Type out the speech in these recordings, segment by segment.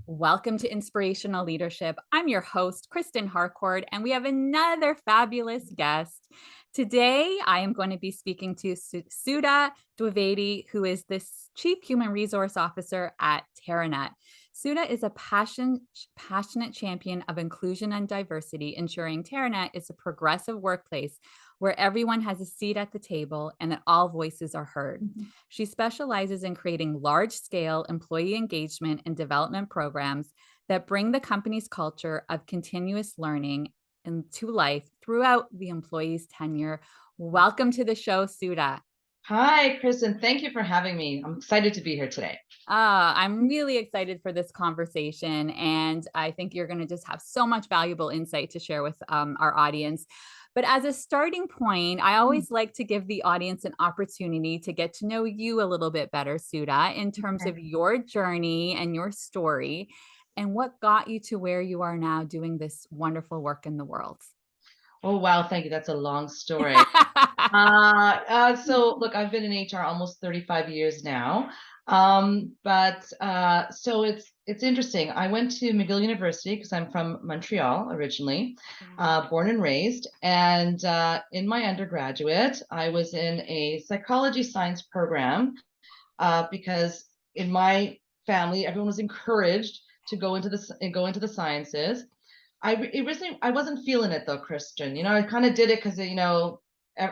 Welcome to Inspirational Leadership. I'm your host, Kristen Harcourt, and we have another fabulous guest. Today, I am going to be speaking to Sudha Dwivedi, who is the Chief Human Resource Officer at Teranet. Sudha is a passionate champion of inclusion and diversity, ensuring Teranet is a progressive workplace where everyone has a seat at the table and that all voices are heard. She specializes in creating large-scale employee engagement and development programs that bring the company's culture of continuous learning into life throughout the employee's tenure. Welcome to the show, Sudha. Hi, Kristen. Thank you for having me. I'm excited to be here today. I'm really excited for this conversation, and I think you're going to just have so much valuable insight to share with our audience. But as a starting point, I always like to give the audience an opportunity to get to know you a little bit better, Sudha, in terms of your journey and your story and what got you to where you are now doing this wonderful work in the world. Oh, wow. Thank you. That's a long story. So look, I've been in HR almost 35 years now. So it's interesting. I went to McGill University because I'm from Montreal originally, born and raised. And in my undergraduate, I was in a psychology science program because in my family, everyone was encouraged to go into the sciences. I wasn't feeling it though, Christian. I kind of did it because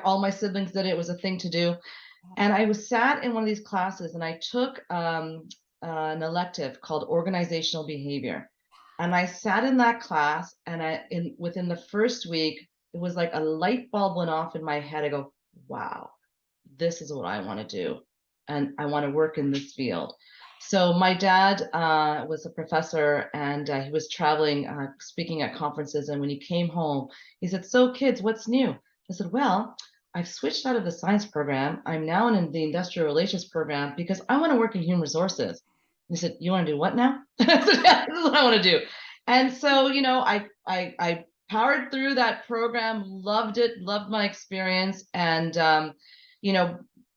all my siblings did it. It was a thing to do. And I was sat in one of these classes and I took an elective called organizational behavior. And I sat in that class and within the first week, it was like a light bulb went off in my head. I go, wow, this is what I want to do. And I want to work in this field. So my dad was a professor and he was traveling, speaking at conferences. And when he came home, he said, "So kids, what's new?" I said, "Well, I've switched out of the science program. I'm now in the industrial relations program because I want to work in human resources." And he said, "You want to do what now?" I said, "Yeah, this is what I want to do." And so, I powered through that program, loved it, loved my experience. And,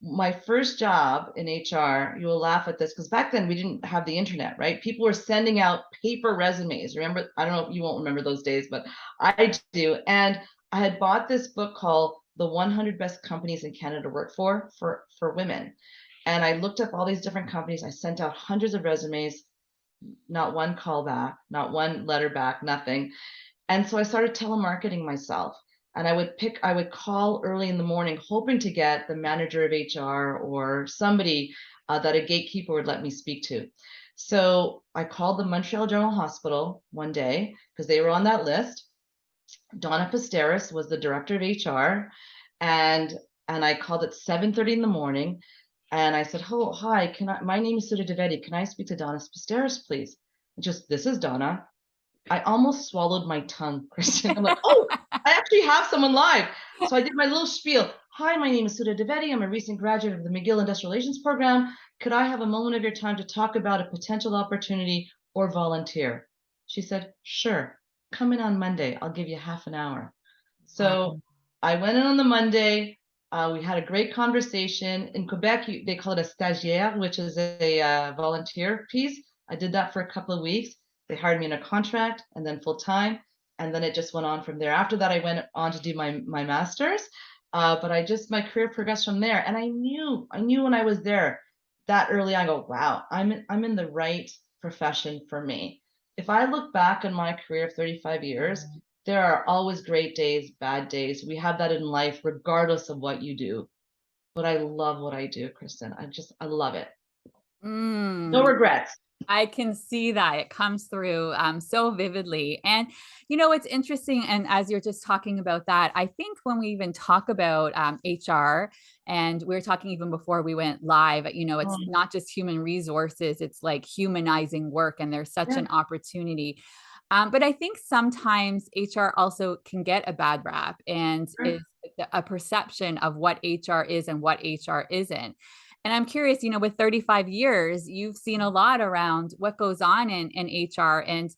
my first job in HR, you will laugh at this because back then we didn't have the internet, right? People were sending out paper resumes. Remember, I don't know, you won't remember those days, but I do. And I had bought this book called The 100 Best Companies in Canada to Work for women. And I looked up all these different companies. I sent out hundreds of resumes, not one call back, not one letter back, nothing. And so I started telemarketing myself. And I would call early in the morning, hoping to get the manager of HR or somebody that a gatekeeper would let me speak to. So I called the Montreal General Hospital one day because they were on that list. Donna Pasteris was the director of HR, and I called at 7:30 in the morning, and I said, "Oh, hi, my name is Sudha Dwivedi. Can I speak to Donna Pasteris, please?" And just, "This is Donna." I almost swallowed my tongue, Christian. I'm like, "Oh, I actually have someone live." So I did my little spiel. "Hi, my name is Sudha Dwivedi. I'm a recent graduate of the McGill Industrial Relations program. Could I have a moment of your time to talk about a potential opportunity or volunteer?" She said, "Sure. Come in on Monday. I'll give you half an hour." So I went in on the Monday. We had a great conversation. In Quebec, they call it a stagiaire, which is a volunteer piece. I did that for a couple of weeks. They hired me in a contract and then full time, and then it just went on from there. After that, I went on to do my master's, but my career progressed from there. And I knew when I was there that early, I go, wow, I'm in the right profession for me. If I look back on my career of 35 years, there are always great days, bad days. We have that in life, regardless of what you do. But I love what I do, Kristen. I love it. No regrets. I can see that it comes through so vividly. And, it's interesting. And as you're just talking about that, I think when we even talk about HR, and we were talking even before we went live, it's not just human resources, it's like humanizing work. And there's such an opportunity. But I think sometimes HR also can get a bad rap and is a perception of what HR is and what HR isn't. And I'm curious, with 35 years, you've seen a lot around what goes on in HR. And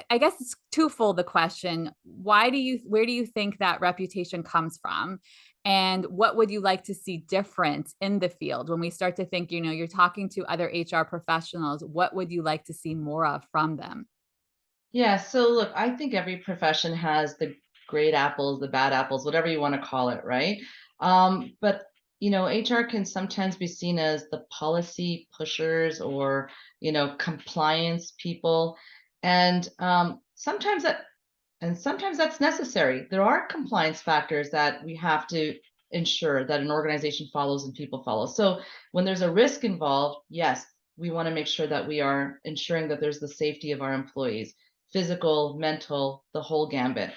I guess it's twofold, the question. Where do you think that reputation comes from? And what would you like to see different in the field when we start to think, you're talking to other HR professionals, what would you like to see more of from them? Yeah, so look, I think every profession has the great apples, the bad apples, whatever you want to call it, right? But HR can sometimes be seen as the policy pushers or compliance people, and sometimes that's necessary. There are compliance factors that we have to ensure that an organization follows and people follow. So when there's a risk involved, yes, we want to make sure that we are ensuring that there's the safety of our employees, physical, mental, the whole gambit.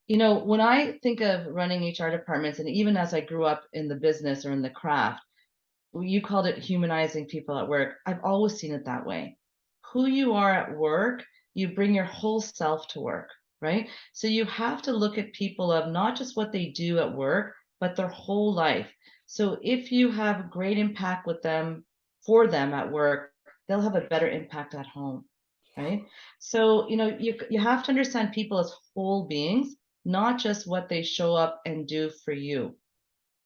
When I think of running HR departments, and even as I grew up in the business or in the craft, you called it humanizing people at work. I've always seen it that way. Who you are at work, you bring your whole self to work, right? So you have to look at people of not just what they do at work, but their whole life. So if you have great impact with them, for them at work, they'll have a better impact at home, right? So, you have to understand people as whole beings, not just what they show up and do for you,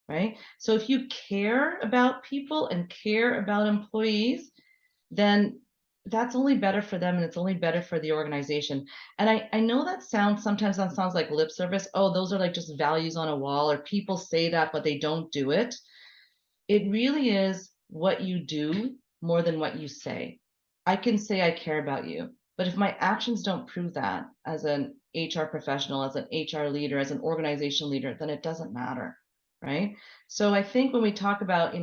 right? So if you care about people and care about employees, then that's only better for them and it's only better for the organization. And I know sometimes that sounds like lip service. Oh, those are like just values on a wall, or people say that, but they don't do it. It really is what you do more than what you say. I can say I care about you, but if my actions don't prove that as an HR professional, as an HR leader, as an organization leader, then it doesn't matter, right? So I think when we talk about,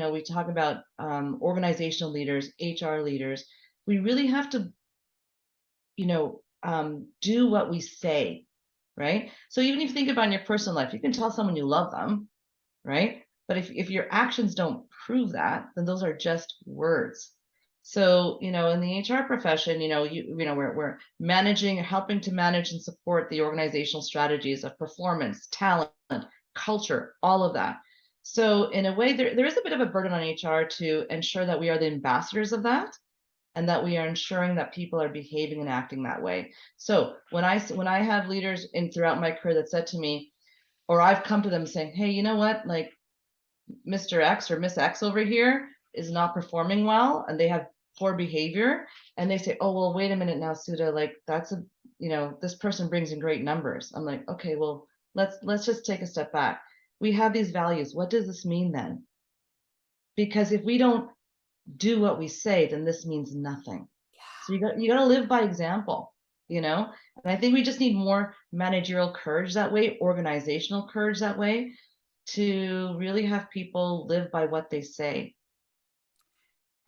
organizational leaders, HR leaders, we really have to, do what we say, right? So even if you think about in your personal life, you can tell someone you love them, right? But if your actions don't prove that, then those are just words. So, in the HR profession, we're managing, helping to manage and support the organizational strategies of performance, talent, culture, all of that. So in a way, there is a bit of a burden on HR to ensure that we are the ambassadors of that and that we are ensuring that people are behaving and acting that way. So when I have leaders in throughout my career that said to me, or I've come to them saying, hey, you know what, like Mr. X or Miss X over here is not performing well and they have poor behavior. And they say, oh, well, wait a minute now, Sudha, like this person brings in great numbers. I'm like, okay, well, let's just take a step back. We have these values. What does this mean then? Because if we don't do what we say, then this means nothing. So you got to live by example, And I think we just need more managerial courage that way, organizational courage that way, to really have people live by what they say,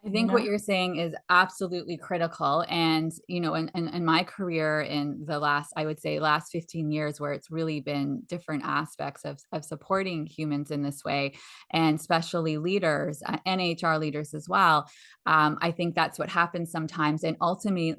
I you think what know? you're saying is absolutely critical. And, in my career in the I would say last 15 years, where it's really been different aspects of supporting humans in this way, and especially leaders, and HR leaders as well. I think that's what happens sometimes. And ultimately,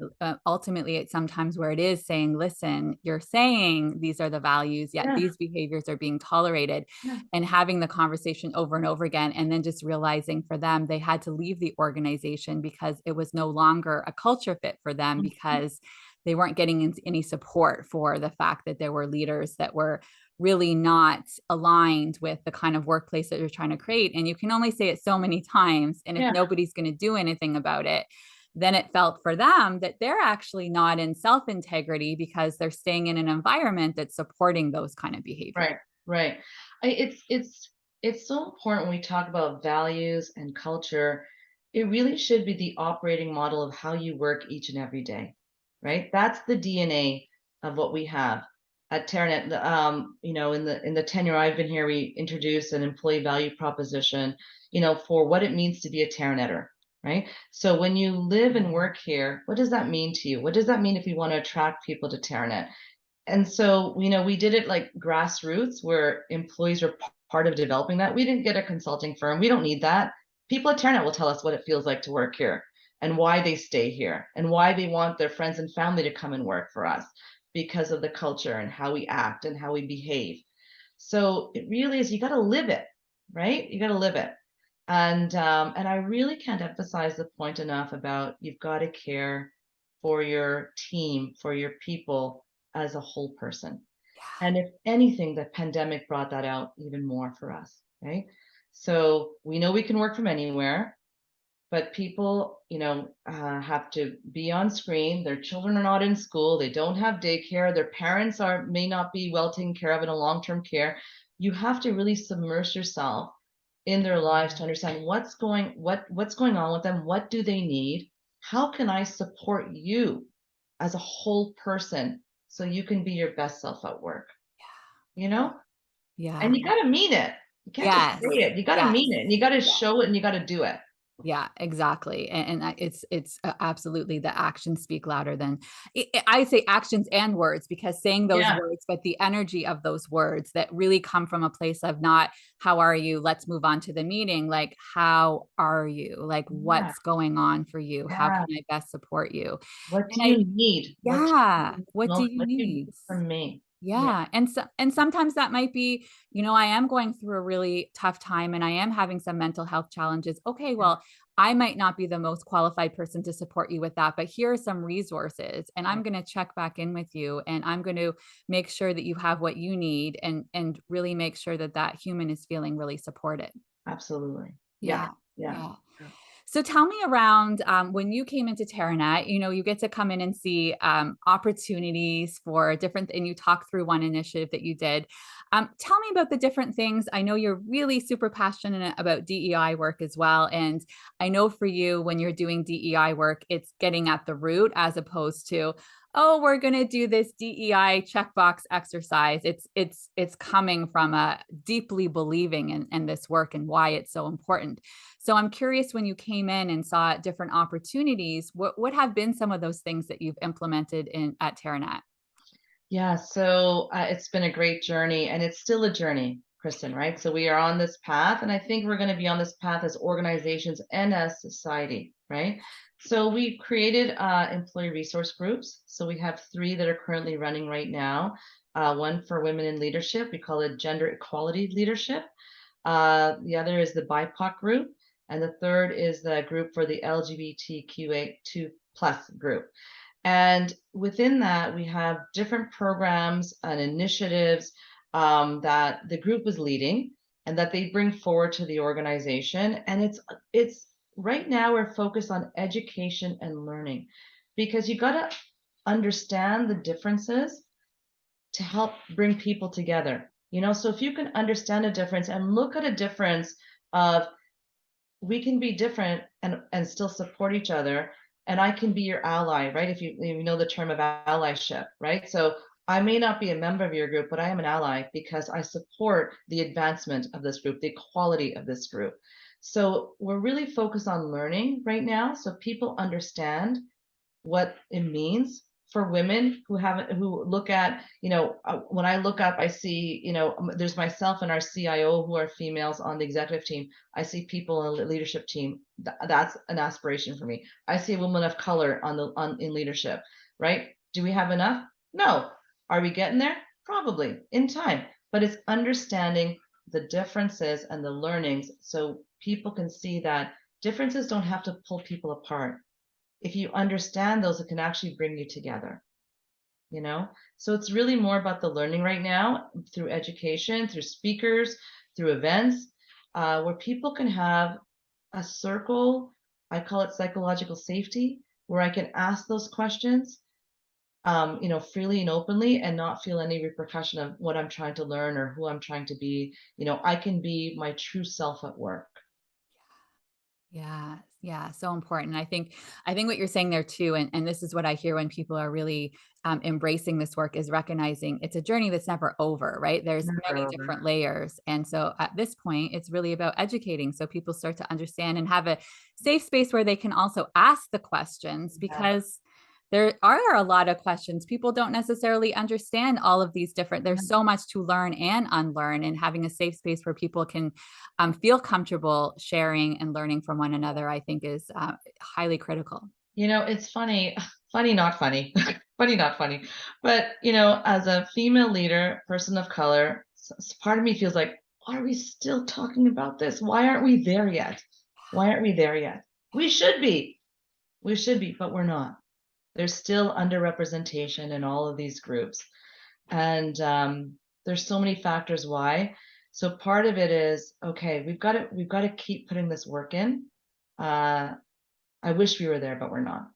it's sometimes where it is saying, listen, you're saying these are the values, yet Yeah, these behaviors are being tolerated, yeah, and having the conversation over and over again, and then just realizing for them they had to leave the organization because it was no longer a culture fit for them, mhm, because they weren't getting any support for the fact that there were leaders that were really not aligned with the kind of workplace that you're trying to create. And you can only say it so many times, and if yeah, nobody's going to do anything about it, then it felt for them that they're actually not in self integrity because they're staying in an environment that's supporting those kind of behaviors. right, right. It's so important when we talk about values and culture. It really should be the operating model of how you work each and every day, right? That's the DNA of what we have at Teranet. In the tenure I've been here, we introduced an employee value proposition, for what it means to be a Teranetter, right? So when you live and work here, what does that mean to you? What does that mean if you want to attract people to Teranet? And so, we did it like grassroots where employees are part of developing that. We didn't get a consulting firm. We don't need that. People at Teranet will tell us what it feels like to work here and why they stay here and why they want their friends and family to come and work for us because of the culture and how we act and how we behave. So it really is, you got to live it, right? You got to live it. And I really can't emphasize the point enough about you've got to care for your team, for your people as a whole person. And if anything, the pandemic brought that out even more for us, right? So we know we can work from anywhere, but people, have to be on screen. Their children are not in school. They don't have daycare. Their parents may not be well taken care of in a long-term care. You have to really submerge yourself in their lives to understand what's going on with them. What do they need? How can I support you as a whole person so you can be your best self at work? You know? Yeah. And you got to mean it. You can't just Yes. say it. You got to Yes. mean it. And you got to Yeah. show it and you got to do it. Yeah, exactly. It's absolutely the actions speak louder than I say actions and words, because saying those Yeah. words, but the energy of those words that really come from a place of not, how are you? Let's move on to the meeting. Like, how are you? Like, Yeah. what's going on for you? How Yeah. can I best support you? What And do you need? yeah, what do you What do you need? need from me? Yeah. Yeah. And sometimes that might be, I am going through a really tough time and I am having some mental health challenges. Okay, well, I might not be the most qualified person to support you with that, but here are some resources and I'm going to check back in with you and I'm going to make sure that you have what you need and really make sure that that human is feeling really supported. Absolutely. Yeah. Yeah. Yeah. Yeah. So tell me around when you came into Teranet, you get to come in and see opportunities for different, and you talk through one initiative that you did. Tell me about the different things. I know you're really super passionate about DEI work as well. And I know for you, when you're doing DEI work, it's getting at the root as opposed to, oh, we're going to do this DEI checkbox exercise. It's coming from a deeply believing in this work and why it's so important. So I'm curious, when you came in and saw different opportunities, what have been some of those things that you've implemented at Teranet? Yeah. So it's been a great journey and it's still a journey, Kristen, right? So we are on this path and I think we're going to be on this path as organizations and as society, right? So we created employee resource groups. So we have 3 that are currently running right now. One for women in leadership. We call it gender equality leadership. The other is the BIPOC group. And the third is the group for the LGBTQA2 plus group. And within that, we have different programs and initiatives that the group is leading and that they bring forward to the organization. And it's right now we're focused on education and learning because you got to understand the differences to help bring people together. So if you can understand a difference and look at a difference of we can be different and still support each other, and I can be your ally, right? If you know the term of allyship, right? So I may not be a member of your group, but I am an ally because I support the advancement of this group, the equality of this group. So we're really focused on learning right now so people understand what it means for women who look at, when I look up, I see, there's myself and our CIO who are females on the executive team. I see people on the leadership team. That's an aspiration for me. I see a woman of color in leadership, right? Do we have enough? No. Are we getting there? Probably in time, but it's understanding the differences and the learnings so people can see that differences don't have to pull people apart. If you understand those, it can actually bring you together, So it's really more about the learning right now through education, through speakers, through events, where people can have a circle. I call it psychological safety, where I can ask those questions, freely and openly and not feel any repercussion of what I'm trying to learn or who I'm trying to be. I can be my true self at work. Yeah, yeah, so important. I think what you're saying there too, and this is what I hear when people are really embracing this work, is recognizing it's a journey that's never over, right? There's Never many over. different layers, and so at this point, it's really about educating so people start to understand and have a safe space where they can also ask the questions, Yeah. because there are a lot of questions. People don't necessarily understand all of these different, there's so much to learn and unlearn, and having a safe space where people can feel comfortable sharing and learning from one another, I think is highly critical. It's funny, funny, not funny, funny, not funny. But, as a female leader, person of color, part of me feels like, why are we still talking about this? Why aren't we there yet? Why aren't we there yet? We should be. We should be, but we're not. There's still underrepresentation in all of these groups. And there's so many factors why. So part of it is, okay, we've got to keep putting this work in. I wish we were there, but we're not.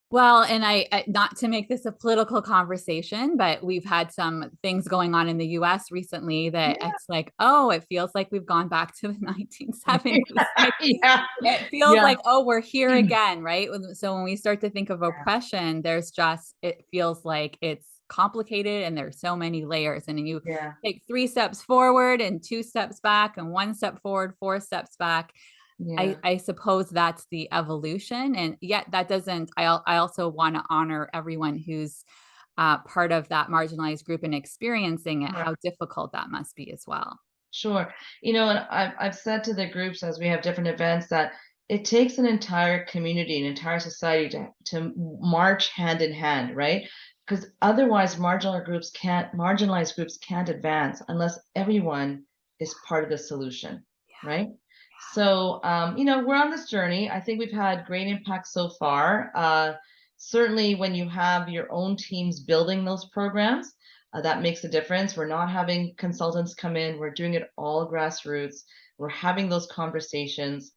Well, and not to make this a political conversation, but we've had some things going on in the US recently that Yeah. it's like, oh, it feels like we've gone back to the 1970s. Like, Yeah. it feels Yeah. like, oh, we're here again, right? So when we start to think of oppression, it feels like it's complicated and there's so many layers. And you Yeah. take 3 steps forward and 2 steps back and 1 step forward, 4 steps back. Yeah. I suppose that's the evolution. And yet that doesn't, I also want to honor everyone who's part of that marginalized group and experiencing it, Correct. how difficult that must be as well. Sure. And I've said to the groups as we have different events that it takes an entire community, an entire society to march hand in hand, right? Because otherwise marginalized groups can't advance unless everyone is part of the solution, right? So, we're on this journey. I think we've had great impact so far. Certainly when you have your own teams building those programs, that makes a difference. We're not having consultants come in. We're doing it all grassroots. We're having those conversations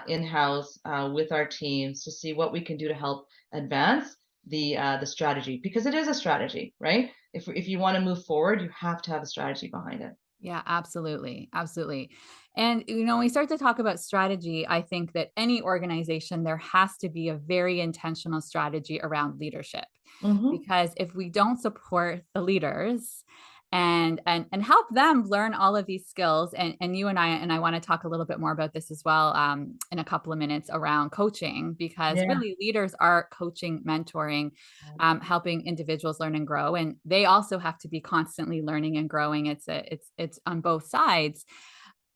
in-house with our teams to see what we can do to help advance the strategy, because it is a strategy, right? If you want to move forward, you have to have a strategy behind it. Yeah, absolutely. Absolutely. And, when we start to talk about strategy, I think that any organization, there has to be a very intentional strategy around leadership. Hmm. Because if we don't support the leaders and help them learn all of these skills, and you and I want to talk a little bit more about this as well in a couple of minutes around coaching, because Yeah. really leaders are coaching, mentoring, helping individuals learn and grow, and they also have to be constantly learning and growing. It's on both sides.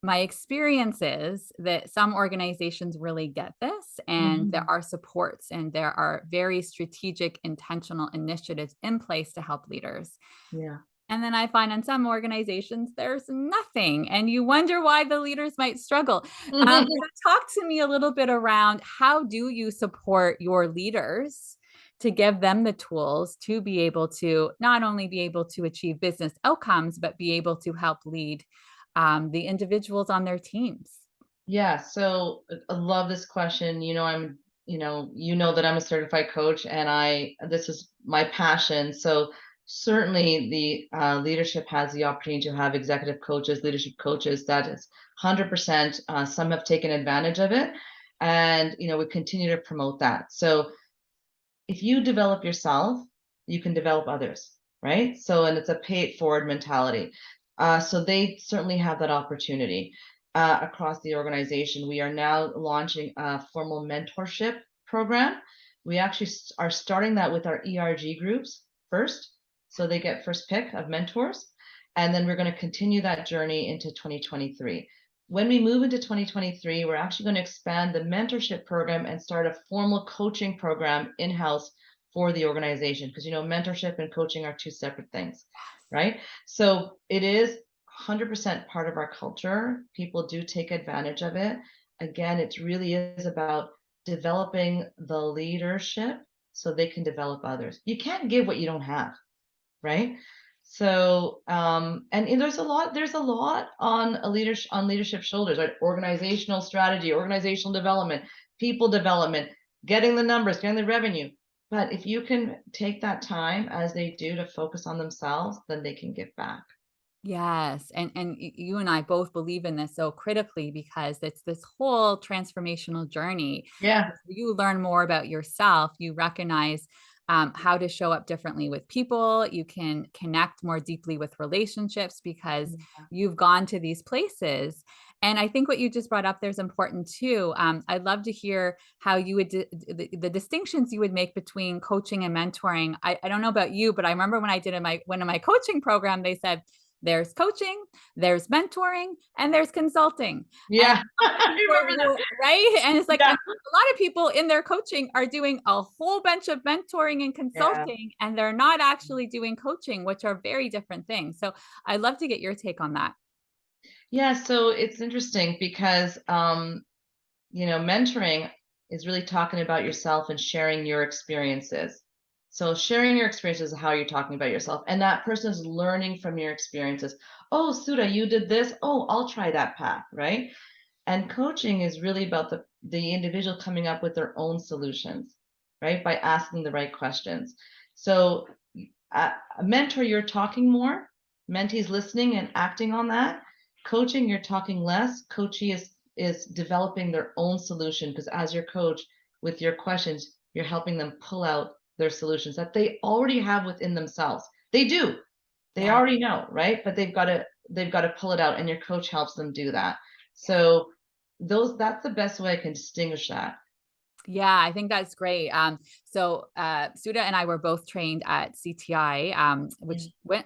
My experience is that some organizations really get this, and there Hmm. are supports and there are very strategic, intentional initiatives in place to help leaders. Yeah. And then I find in some organizations, there's nothing, and you wonder why the leaders might struggle. So talk to me a little bit around, how do you support your leaders to give them the tools to be able to not only be able to achieve business outcomes, but be able to help lead the individuals on their teams? Yeah, so I love this question. You know that I'm a certified coach, and this is my passion. So certainly the leadership has the opportunity to have executive coaches, leadership coaches. That is 100%. Some have taken advantage of it, and we continue to promote that. So if you develop yourself, you can develop others, right? So, and it's a pay it forward mentality. So they certainly have that opportunity across the organization. We are now launching a formal mentorship program. We actually are starting that with our ERG groups first. So they get first pick of mentors. And then we're going to continue that journey into 2023. When we move into 2023, we're actually going to expand the mentorship program and start a formal coaching program in-house for the organization, because mentorship and coaching are two separate things, right? So it is 100% part of our culture. People do take advantage of it. Again, it really is about developing the leadership so they can develop others. You can't give what you don't have, right? So, and there's a lot on leadership shoulders, right? Organizational strategy, organizational development, people development, getting the numbers, getting the revenue. But if you can take that time as they do to focus on themselves, then they can give back. Yes, and you and I both believe in this so critically, because it's this whole transformational journey. Yeah. As you learn more about yourself, you recognize how to show up differently with people. You can connect more deeply with relationships because you've gone to these places. And I think what you just brought up there is important too. I'd love to hear how you would the distinctions you would make between coaching and mentoring. I don't know about you, but I remember when I did one of my coaching program, they said there's coaching, there's mentoring, and there's consulting. And Yeah. I remember that. right? And it's like, Yeah. and a lot of people in their coaching are doing a whole bunch of mentoring and Yeah. consulting, and they're not actually doing coaching, which are very different things. So I'd love to get your take on that. Yeah. So it's interesting because, mentoring is really talking about yourself and sharing your experiences. So sharing your experiences is how you're talking about yourself. And that person is learning from your experiences. Oh, Sudha, you did this. Oh, I'll try that path, right? And coaching is really about the individual coming up with their own solutions, right? By asking the right questions. So a mentor, you're talking more, mentee's listening and acting on that. Coaching, you're talking less. Coachee is developing their own solution, because as your coach, with your questions, you're helping them pull out their solutions that they already have within themselves. They do. They Yeah. already know, right? But they've got to pull it out, and your coach helps them do that. Yeah. So that's the best way I can distinguish that. Yeah, I think that's great. Sudha and I were both trained at CTI, which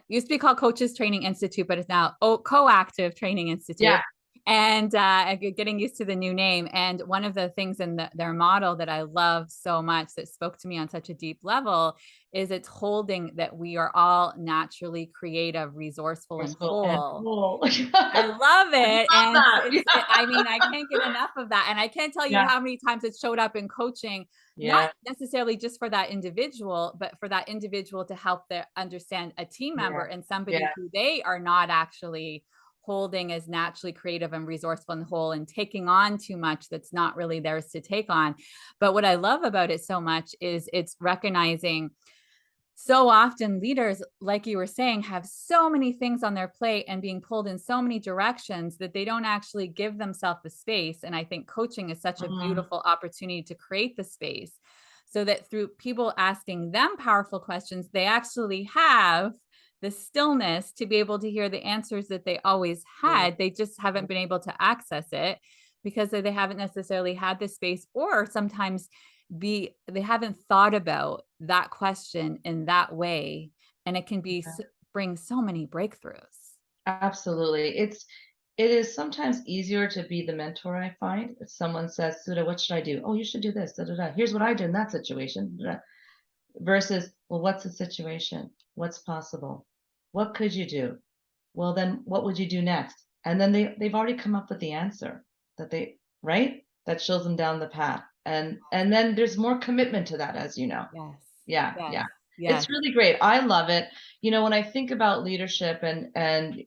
used to be called Coaches Training Institute, but it's now Coactive Training Institute. Yeah. And getting used to the new name. And one of the things in their model that I love so much, that spoke to me on such a deep level, is it's holding that we are all naturally creative, resourceful, and whole. I love it. I love that. I mean, I can't get enough of that. And I can't tell you Yeah. how many times it showed up in coaching, not necessarily just for that individual, but for that individual to help them understand a team member and somebody who they are not actually holding as naturally creative and resourceful and whole, and taking on too much that's not really theirs to take on. But what I love about it so much is it's recognizing, so often leaders, like you were saying, have so many things on their plate and being pulled in so many directions that they don't actually give themselves the space. And I think coaching is such a beautiful opportunity to create the space, so that through people asking them powerful questions, they actually have the stillness to be able to hear the answers that they always had. They just haven't been able to access it because they haven't necessarily had the space, or sometimes they haven't thought about that question in that way, and it can be bring so many breakthroughs. Absolutely. It is sometimes easier to be the mentor, I find. If someone says, Sudha, what should I do? Oh, you should do this. Da, da, da. Here's what I did in that situation. Da, da. Versus, well, what's the situation? What's possible? What could you do? Well, then what would you do next? And then they've already come up with the answer right? That shows them down the path. And then there's more commitment to that, as you know. Yes. Yeah. Yes. Yeah. Yes. It's really great. I love it. When I think about leadership and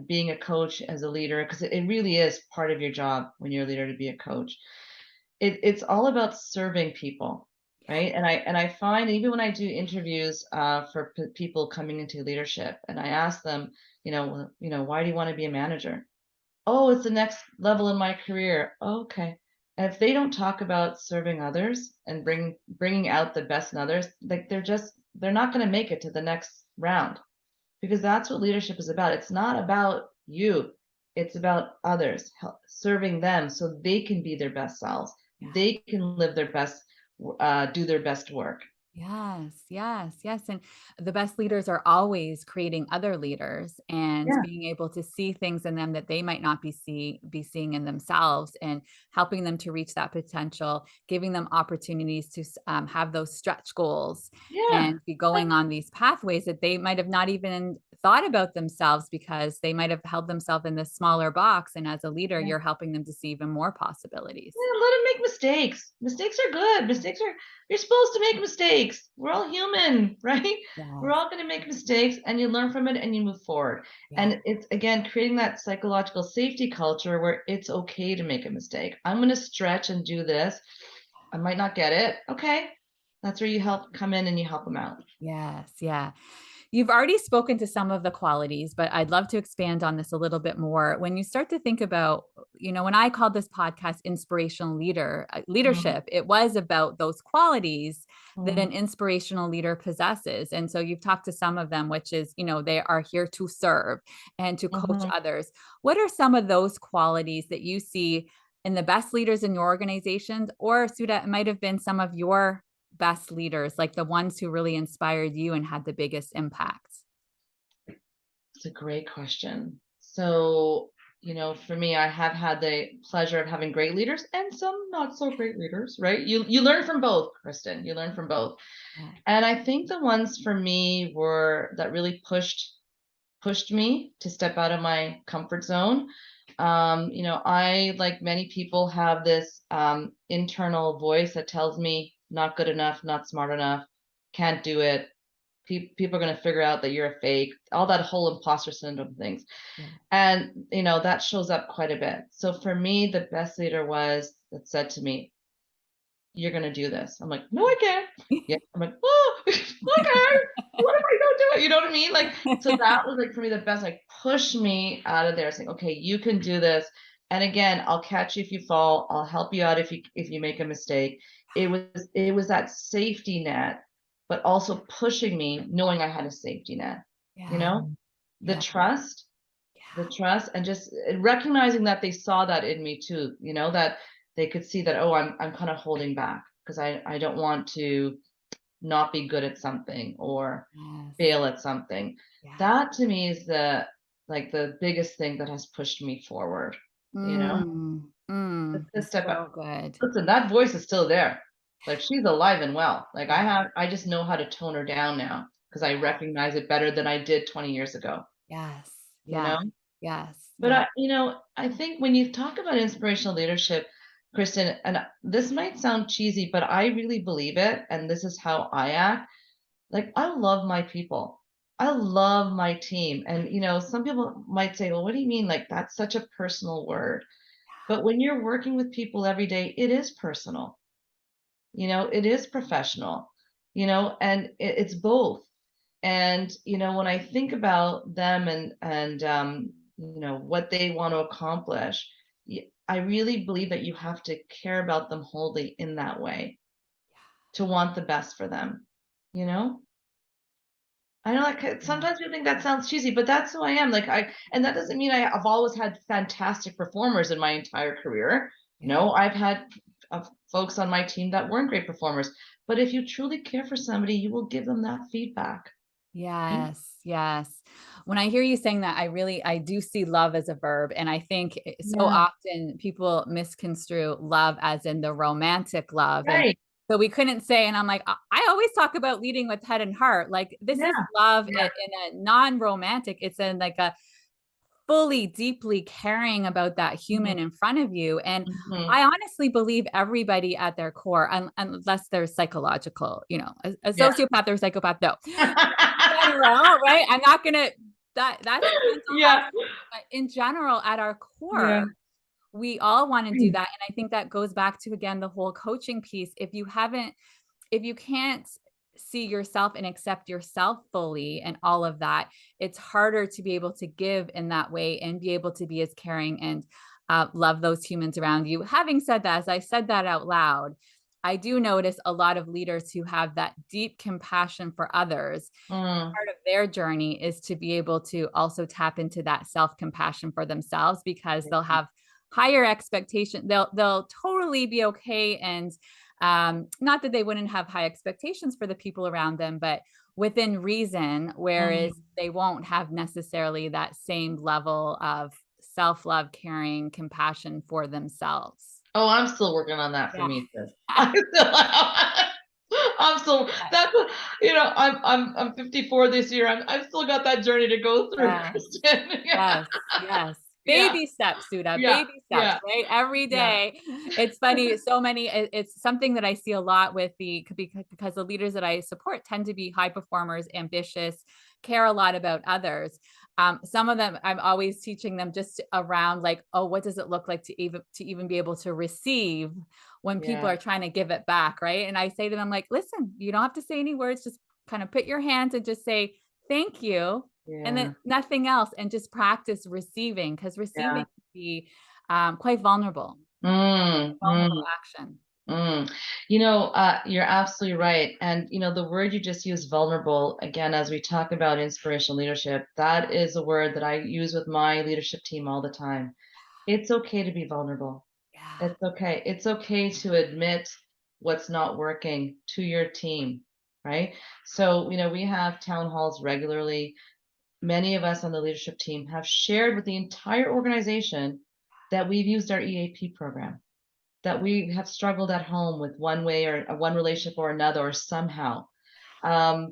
being a coach as a leader, because it really is part of your job when you're a leader to be a coach. It's all about serving people, right? And I find, even when I do interviews for people coming into leadership, and I ask them, why do you want to be a manager? Oh, it's the next level in my career. Okay. And if they don't talk about serving others and bringing out the best in others, like they're not going to make it to the next round, because that's what leadership is about. It's not about you. It's about others, serving them so they can be their best selves. They can live their best, do their best work. Yes, yes, yes. And the best leaders are always creating other leaders and Yeah. being able to see things in them that they might not be seeing in themselves, and helping them to reach that potential, giving them opportunities to have those stretch goals Yeah. and be going on these pathways that they might have not even thought about themselves, because they might have held themselves in this smaller box. And as a leader, you're helping them to see even more possibilities. Yeah, let them make mistakes. Mistakes are good. You're supposed to make mistakes. We're all human, right? We're Yes. all going to make mistakes, and you learn from it and you move forward. Yeah. And it's, again, creating that psychological safety culture where it's okay to make a mistake. I'm going to stretch and do this. I might not get it. Okay. That's where you come in and you help them out. Yes. Yeah. You've already spoken to some of the qualities, but I'd love to expand on this a little bit more. When you start to think about, when I called this podcast Inspirational Leadership, it was about those qualities that an inspirational leader possesses. And so you've talked to some of them, which is, they are here to serve and to coach others. What are some of those qualities that you see in the best leaders in your organizations? Or, Sudha, it might have been some of your best leaders, like the ones who really inspired you and had the biggest impact? It's a great question. So, for me, I have had the pleasure of having great leaders and some not so great leaders, right? You learn from both, Kristen. You learn from both. Yeah. And I think the ones for me that really pushed me to step out of my comfort zone. I, like many people, have this internal voice that tells me not good enough, not smart enough, can't do it. People are going to figure out that you're a fake, all that whole imposter syndrome things. Yeah. And, that shows up quite a bit. So for me, the best leader was that said to me, you're going to do this. I'm like, no, I can't. Yeah. I'm like, oh, okay. What if I don't do it? You know what I mean? Like, so that was like for me the best, like push me out of there saying, okay, you can do this. And again, I'll catch you if you fall. I'll help you out if you make a mistake. It was that safety net, but also pushing me, knowing I had a safety net, Yeah. the Yeah. trust, the Yeah. trust, and just recognizing that they saw that in me too, that they could see that, oh, I'm kind of holding back because I don't want to not be good at something or Yes. fail at something. Yeah. That to me is the biggest thing that has pushed me forward, to step up. So good. Listen, that voice is still there. Like she's alive and well. Like Yeah. I just know how to tone her down now because I recognize it better than I did 20 years ago, Yes. you Yeah. know? Yes. But Yeah. I think when you talk about inspirational leadership, Kristen, and this might sound cheesy, but I really believe it, and this is how I act. Like I love my people. I love my team. And some people might say, well, what do you mean? Like that's such a personal word. But when you're working with people every day, it is personal. It is professional, and it's both. And when I think about them and what they want to accomplish, I really believe that you have to care about them wholly in that way to want the best for them. You know, I know like Yeah. sometimes you think that sounds cheesy, but that's who I am. And that doesn't mean I've always had fantastic performers in my entire career. Yeah. No, I've had folks on my team that weren't great performers. But if you truly care for somebody, you will give them that feedback. Yes, yes. When I hear you saying that, I do see love as a verb. And I think so Yeah, often people misconstrue love as in the romantic love. And right. so we couldn't say, and I'm like, I always talk about leading with head and heart. Like this Yeah, is love yeah. in a non-romantic, it's in like a fully deeply caring about that human Mhm, in front of you. And mhm. I honestly believe everybody at their core, unless they're psychological, a Yeah. sociopath or psychopath, no. General, right? I'm not gonna that's mental health, Yeah, but in general, at our yeah. core, we all want to do that. And I think that goes back to again the whole coaching piece. If you can't see yourself and accept yourself fully and all of that, it's harder to be able to give in that way and be able to be as caring and love those humans around you. Having said that, as I said that out loud, I do notice a lot of leaders who have that deep compassion for others. Mm, Part of their journey is to be able to also tap into that self-compassion for themselves because they'll have higher expectation. They'll totally be okay and not that they wouldn't have high expectations for the people around them, but within reason, whereas mm. they won't have necessarily that same level of self-love, caring, compassion for themselves. Oh, I'm still working on that for Yeah. me, sis. I'm still that's I'm 54 this year. I've still got that journey to go through, Yes. Kristen. Yeah. Yes. Yes. Yeah. Baby steps, Sudha, Yeah. baby steps, Yeah. right? Every Yeah. day. It's funny. So many, it's something that I see a lot with because the leaders that I support tend to be high performers, ambitious, care a lot about others. Some of them, I'm always teaching them just around like, oh, what does it look like to even be able to receive when people Yeah. are trying to give it back, right? And I say to them like, listen, you don't have to say any words, just kind of put your hands and just say, thank you and then Yeah. nothing else and just practice receiving because receiving Yeah. can be quite vulnerable, Mm, vulnerable mm, action. mm. You're absolutely right. And the word you just used, vulnerable, again, as we talk about inspirational leadership, that is a word that I use with my leadership team all the time. It's okay to be vulnerable. Yeah. It's okay. It's okay to admit what's not working to your team, right? So, we have town halls regularly. Many of us on the leadership team have shared with the entire organization that we've used our EAP program, that we have struggled at home with one way or one relationship or another or somehow,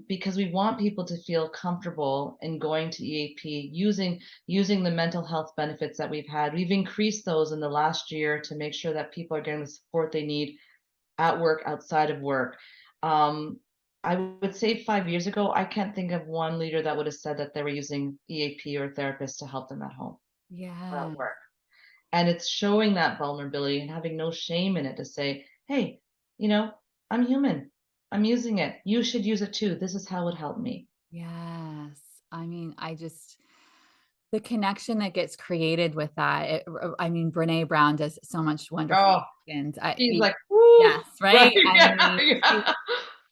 because we want people to feel comfortable in going to EAP, using the mental health benefits that we've had. We've increased those in the last year to make sure that people are getting the support they need at work, outside of work. I would say 5 years ago, I can't think of one leader that would have said that they were using EAP or therapists to help them at home or Yeah. at work. And it's showing that vulnerability and having no shame in it to say, hey, you know, I'm human. I'm using it. You should use it too. This is how it helped me. Yes. I mean, the connection that gets created with that, I mean, Brene Brown does so much wonderful Oh, and she's like, woo, yes, right? right? I Yeah, mean, yeah,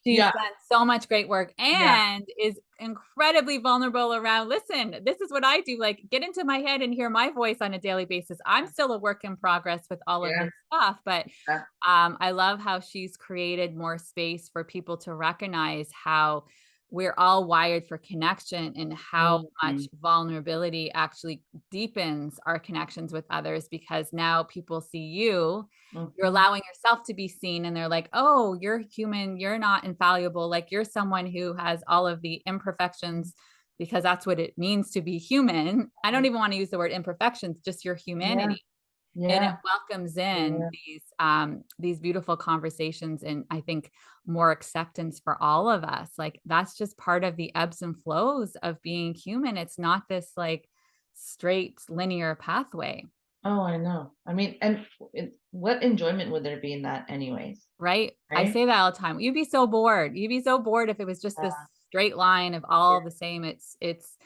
she's yeah, done so much great work yeah, and is incredibly vulnerable around, listen, this is what I do, like, get into my head and hear my voice on a daily basis. I'm still a work in progress with all of yeah, this stuff, but yeah. I love how she's created more space for people to recognize how we're all wired for connection and how much Mhm, vulnerability actually deepens our connections with others because now people see you, you're mhm. allowing yourself to be seen and they're like, "Oh, you're human, you're not infallible, like you're someone who has all of the imperfections because that's what it means to be human." I don't even want to use the word imperfections, just your Yeah, humanity. And it yeah, welcomes in yeah. these beautiful conversations and I think more acceptance for all of us. Like that's just part of the ebbs and flows of being human. It's not this like straight linear pathway. Oh, I know. I mean, and what enjoyment would there be in that anyways, Right? I right? say that all the time. You'd be so bored. You'd be so bored if it was just this Yeah, straight line of yeah. all the same. It's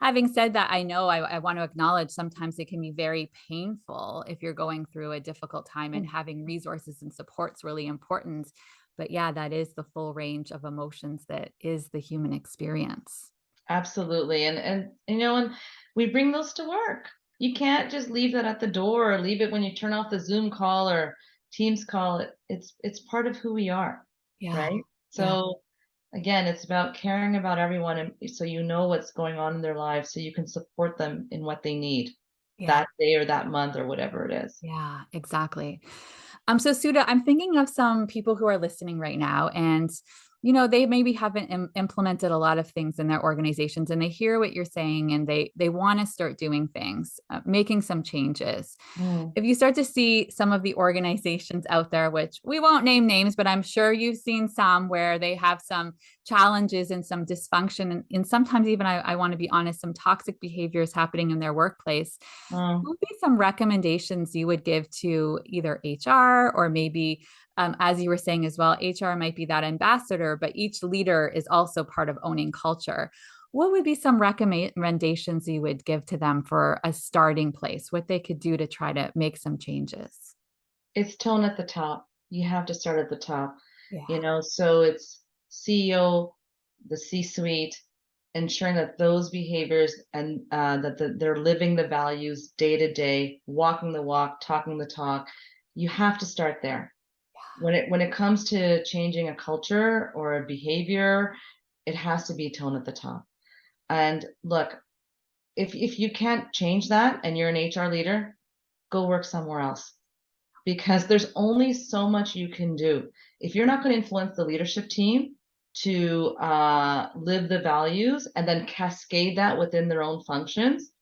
having said that, I know I want to acknowledge sometimes it can be very painful if you're going through a difficult time and Mm, having resources and support's really important. But yeah, that is the full range of emotions that is the human experience. absolutely. And we bring those to work. You can't just leave that at the door or leave it when you turn off the Zoom call or Teams call. It's part of who we are, Yeah. right? Yeah. So again, it's about caring about everyone and so you know what's going on in their lives so you can support them in what they need Yeah. that day or that month or whatever it is. Yeah, exactly. So Sudha, I'm thinking of some people who are listening right now, and they maybe haven't implemented a lot of things in their organizations, and they hear what you're saying, and they want to start doing things, making some changes. Mm, If you start to see some of the organizations out there, which we won't name names, but I'm sure you've seen some where they have some challenges and some dysfunction, and sometimes even I want to be honest, some toxic behaviors happening in their workplace. mm. What would be some recommendations you would give to either HR or maybe, as you were saying as well, HR might be that ambassador, but each leader is also part of owning culture. What would be some recommendations you would give to them for a starting place, what they could do to try to make some changes? It's tone at the top. You have to start at the top, Yeah. so it's CEO, the C-suite, ensuring that those behaviors and that they're living the values day to day, walking the walk, talking the talk. You have to start there. When it comes to changing a culture or a behavior, it has to be tone at the top. And look, if you can't change that and you're an HR leader, go work somewhere else because there's only so much you can do. If you're not going to influence the leadership team to live the values and then cascade that within their own functions,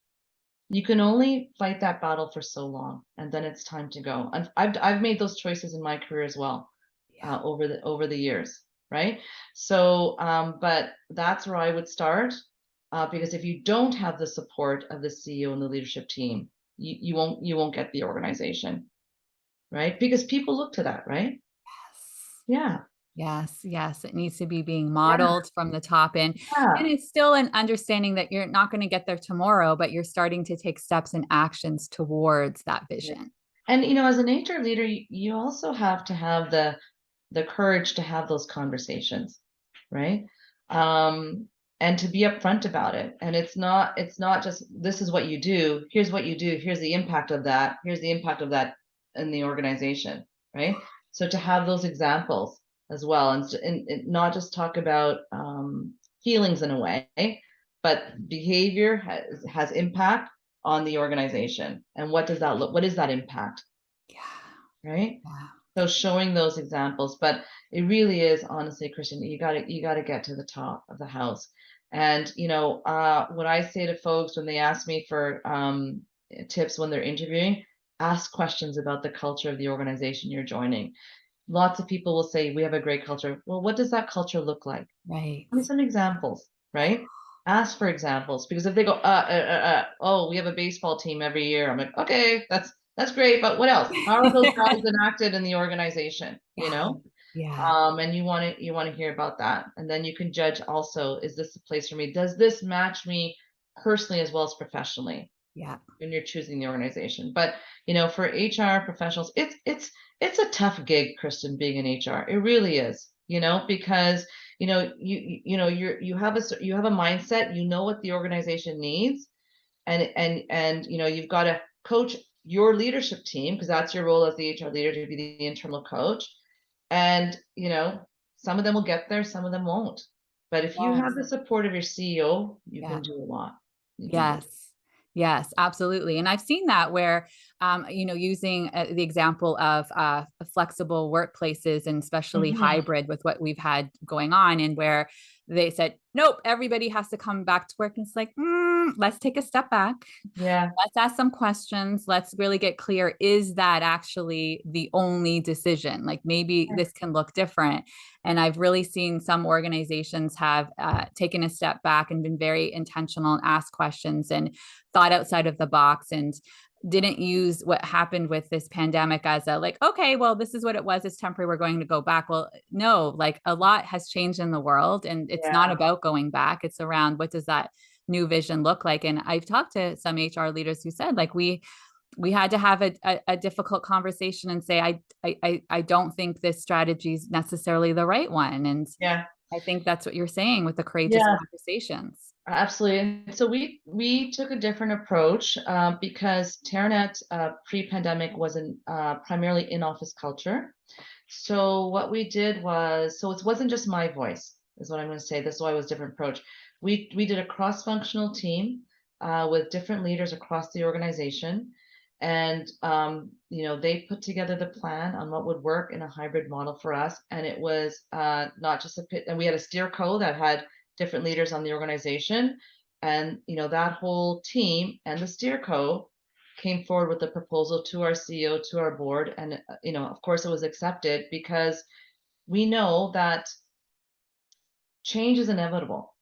you can only fight that battle for so long, and then it's time to go. And I've made those choices in my career as well Yeah. over the years, right? So, but that's where I would start because if you don't have the support of the CEO and the leadership team, you won't get the organization, right? Because people look to that, right? Yes. Yeah. Yes, yes, it needs to be being Yeah. modeled from the top in. And Yeah. it's still an understanding that you're not going to get there tomorrow, but you're starting to take steps and actions towards that Yeah. vision. And as an HR leader, you also have to have the courage to have those conversations, right? Um, and to be upfront about it. And it's not just this is what you do, here's what you do, here's the impact of that, here's the impact of that in the organization, right? So to have those examples as well, and not just talk about feelings in a way, but behavior has impact on the organization. And what does that look? What is that impact, Yeah, right? yeah. So showing those examples, but it really is honestly, Christian, you got to get to the top of the house. And what I say to folks when they ask me for tips when they're interviewing, ask questions about the culture of the organization you're joining. lots of people will say we have a great culture. Well, what does that culture look like? Right. Give me some examples, right? Ask for examples, because if they go, oh, we have a baseball team every year. I'm like, okay, that's great, but what else? How are those values enacted in the organization? Yeah. Yeah. And you want to hear about that, and then you can judge also, is this a place for me? Does this match me personally as well as professionally Yeah. when you're choosing the organization? But for HR professionals, it's a tough gig, Kristen, being in HR. It really is, because you have a mindset, what the organization needs, and you've got to coach your leadership team, because that's your role as the HR leader, to be the internal coach. And some of them will get there, some of them won't. But if you have Yes. the support of your CEO, you Yeah. can do a lot. You can do. Yes. Yes, absolutely. And I've seen that where, using the example of flexible workplaces, and especially Mhm. hybrid with what we've had going on, and where they said, nope, everybody has to come back to work. And it's like, let's take a step back. Yeah. Let's ask some questions. Let's really get clear. Is that actually the only decision? Like maybe this can look different. And I've really seen some organizations have taken a step back and been very intentional and asked questions and thought outside of the box, and didn't use what happened with this pandemic as a like, okay, well, this is what it was. It's temporary. We're going to go back. Well, no, like a lot has changed in the world, and it's not Yeah. about going back. It's around, what does that new vision look like? And I've talked to some HR leaders who said, like, we had to have a difficult conversation and say, I don't think this strategy is necessarily the right one. And Yeah. I think that's what you're saying with the courageous Yeah. conversations. Absolutely. So we took a different approach, because Teranet, pre-pandemic, was an primarily in-office culture. So what we did was, so it wasn't just my voice, is what I'm going to say. This is why it was a different approach. We did a cross-functional team, with different leaders across the organization, and they put together the plan on what would work in a hybrid model for us. And it was not just a pit, and we had a steer co that had different leaders on the organization, and that whole team and the steer co came forward with a proposal to our CEO, to our board, and of course it was accepted, because we know that change is inevitable,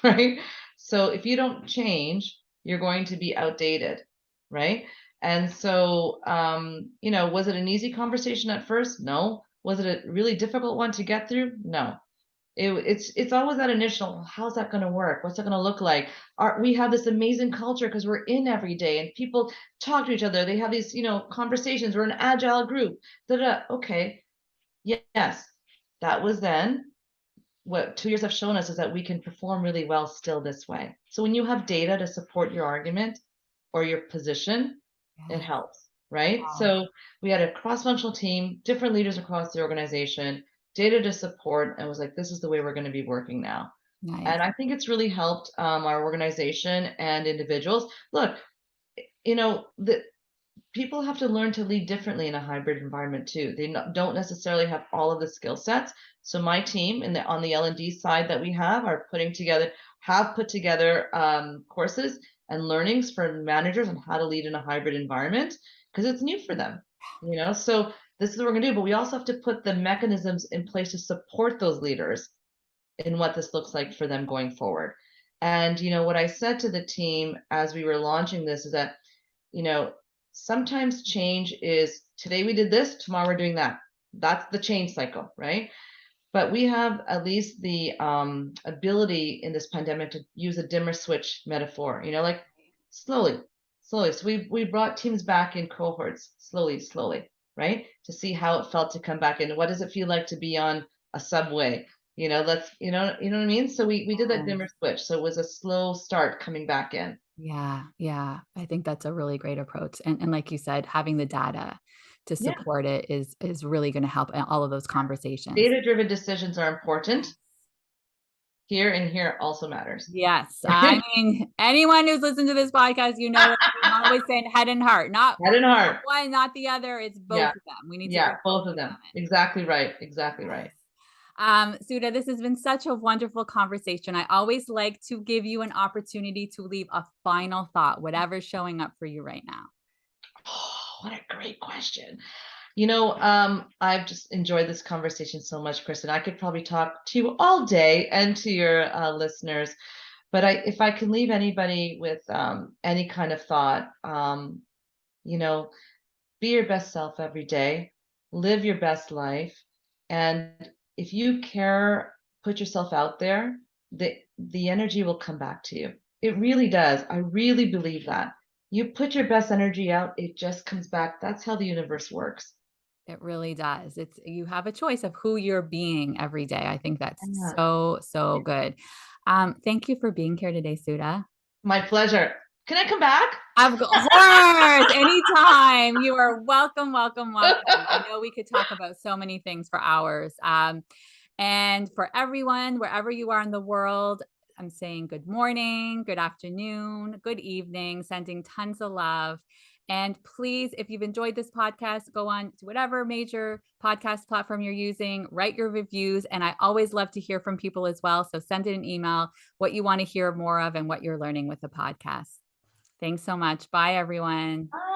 right? So if you don't change, you're going to be outdated, right? And so, was it an easy conversation at first? No. Was it a really difficult one to get through? No. It's always that initial, how's that going to work? What's it going to look like? We have this amazing culture because we're in every day and people talk to each other. They have these, conversations. We're an agile group. Da, da. Okay. Yes. That was then. What 2 years have shown us is that we can perform really well still this way. So when you have data to support your argument or your position, it Yeah. helps, right? Wow. So we had a cross-functional team, different leaders across the organization, data to support, and was like, this is the way we're going to be working now. Nice. And I think it's really helped our organization and individuals. Look, the people have to learn to lead differently in a hybrid environment too. They don't necessarily have all of the skill sets. So my team on the L&D side that we have have put together courses and learnings for managers on how to lead in a hybrid environment, because it's new for them. So this is what we're going to do, but we also have to put the mechanisms in place to support those leaders in what this looks like for them going forward. And what I said to the team as we were launching this is that, you know, sometimes change is, today we did this, tomorrow we're doing that. That's the change cycle, right? But we have at least the ability in this pandemic to use a dimmer switch metaphor, like slowly, slowly. So we brought teams back in cohorts, slowly, slowly, right? To see how it felt to come back in. What does it feel like to be on a subway? Let's, you know what I mean? So we did that dimmer switch. So it was a slow start coming back in. Yeah, yeah. I think that's a really great approach. And like you said, having the data to Yeah. support it is really going to help in all of those conversations. Data-driven decisions are important here, and here also matters. Yes. I mean, anyone who's listened to this podcast, I'm always saying head and heart, not Head and heart. one, not the other. It's both Yeah. of them. We need to Yeah, bring both of them. in. Exactly right. Exactly right. Sudha, this has been such a wonderful conversation. I always like to give you an opportunity to leave a final thought, whatever's showing up for you right now. Oh, what a great question. I've just enjoyed this conversation so much, Kristen. I could probably talk to you all day and to your listeners, but if I can leave anybody with any kind of thought, you know, be your best self every day, live your best life, and if you care, put yourself out there, the energy will come back to you. It really does. I really believe that. You put your best energy out, it just comes back. That's how the universe works. It really does. You have a choice of who you're being every day. I think that's Yeah. so good. Thank you for being here today, Sudha. My pleasure. Can I come back? Of course, anytime. You are welcome, welcome, welcome. I know we could talk about so many things for hours. And for everyone, wherever you are in the world, I'm saying good morning, good afternoon, good evening, sending tons of love. And please, if you've enjoyed this podcast, go on to whatever major podcast platform you're using, write your reviews. And I always love to hear from people as well. So send in an email what you want to hear more of and what you're learning with the podcast. Thanks so much. Bye, everyone. Bye.